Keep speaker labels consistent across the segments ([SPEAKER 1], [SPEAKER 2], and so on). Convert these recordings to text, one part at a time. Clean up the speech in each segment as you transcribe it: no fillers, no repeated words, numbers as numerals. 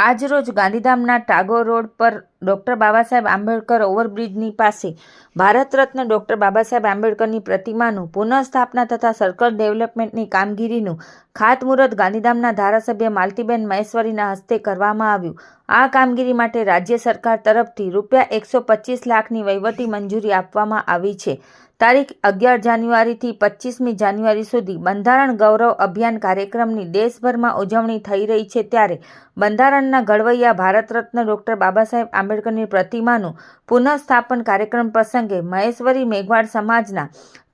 [SPEAKER 1] આજરોજ ગાંધીધામના ટાગોર રોડ પર ડૉક્ટર બાબા સાહેબ આંબેડકર ઓવરબ્રિજની પાસે ભારત રત્ન ડૉક્ટર બાબા સાહેબ આંબેડકરની પ્રતિમાનું પુનઃસ્થાપના તથા સર્કલ ડેવલપમેન્ટની કામગીરીનું ખાતમુહૂર્ત ગાંધીધામના ધારાસભ્ય માલતીબેન મહેશ્વરીના હસ્તે કરવામાં આવ્યું। આ કામગીરી માટે રાજ્ય સરકાર તરફથી ₹125 લાખની વહીવટી મંજૂરી આપવામાં આવી છે। તારીખ 11 જાન્યુઆરીથી 25મી જાન્યુઆરી સુધી બંધારણ ગૌરવ અભિયાન કાર્યક્રમની દેશભરમાં ઉજવણી થઈ રહી છે, ત્યારે બંધારણના ઘડવૈયા ભારત રત્ન ડૉક્ટર બાબા સાહેબ આંબેડકરની પ્રતિમાનું પુનઃસ્થાપન કાર્યક્રમ પ્રસંગે મહેશ્વરી મેઘવાળ સમાજના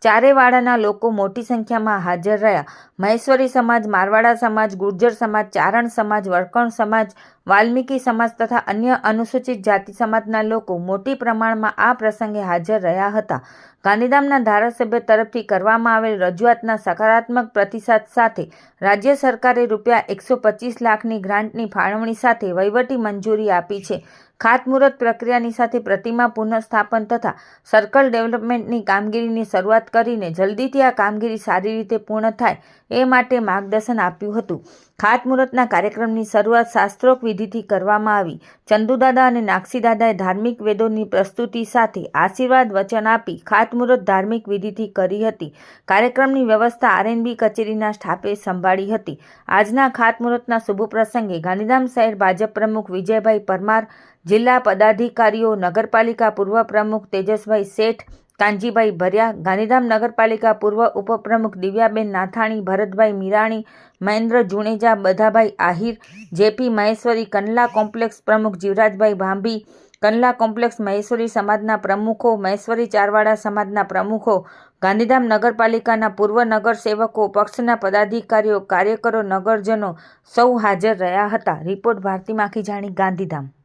[SPEAKER 1] ચારેવાડાના લોકો મોટી સંખ્યામાં હાજર રહ્યા। મહેશ્વરી સમાજ, મારવાડા સમાજ, ગુર્જર સમાજ, ચારણ સમાજ, વળકણ સમાજ, વાલ્મીકી સમાજ તથા અન્ય અનુસૂચિત જાતિ સમાજના લોકો મોટી પ્રમાણમાં આ પ્રસંગે હાજર રહ્યા હતા। ગાંધીધામના ધારાસભ્ય તરફથી કરવામાં આવેલ રજૂઆતના સકારાત્મક પ્રતિસાદ સાથે રાજ્ય સરકારે ₹125 લાખની ગ્રાન્ટની ફાળવણી સાથે વહીવટી મંજૂરી આપી છે। ખાતમુહૂર્ત પ્રક્રિયાની સાથે પ્રતિમા પુનઃસ્થાપન તથા સર્કલ ડેવલપમેન્ટની કામગીરીની શરૂઆત કરીને જલ્દીથી આ કામગીરી સારી રીતે પૂર્ણ થાય એ માટે માર્ગદર્શન આપ્યું હતું। ખાતમુહૂર્તના કાર્યક્રમની શરૂઆત શાસ્ત્રોક્ત વિધિથી કરવામાં આવી। ચંદુદાદા અને નાગસીદાદાએ ધાર્મિક વેદોની પ્રસ્તુતિ સાથે આશીર્વાદ વચન આપી ખાતમુહૂર્ત ધાર્મિક વિધિથી કરી હતી। કાર્યક્રમની વ્યવસ્થા આરએનબી કચેરીના સ્ટાફે સંભાળી હતી। આજના ખાતમુહૂર્તના શુભ પ્રસંગે ગાંધીધામ શહેર ભાજપ પ્રમુખ વિજયભાઈ પરમાર, જિલ્લા પદાધિકારીઓ, નગરપાલિકા પૂર્વ પ્રમુખ તેજસભાઈ શેઠ, કાનજીભાઈ ભર્યા, ગાંધીધામ નગરપાલિકા પૂર્વ ઉપપ્રમુખ દિવ્યાબેન નાથાણી, ભરતભાઈ મીરાણી, મહેન્દ્ર જુણેજા, બધાભાઈ આહિર, જેપી મહેશ્વરી, કંડલા કોમ્પ્લેક્સ પ્રમુખ જીવરાજભાઈ ભાંભી, કંડલા કોમ્પ્લેક્સ મહેશ્વરી સમાજના પ્રમુખો, મહેશ્વરી ચારવાડા સમાજના પ્રમુખો, ગાંધીધામ નગરપાલિકાના પૂર્વ નગરસેવકો, પક્ષના પદાધિકારીઓ, કાર્યકરો, નગરજનો સૌ હાજર રહ્યા હતા। રિપોર્ટ ભારતી માખીજાણી, ગાંધીધામ।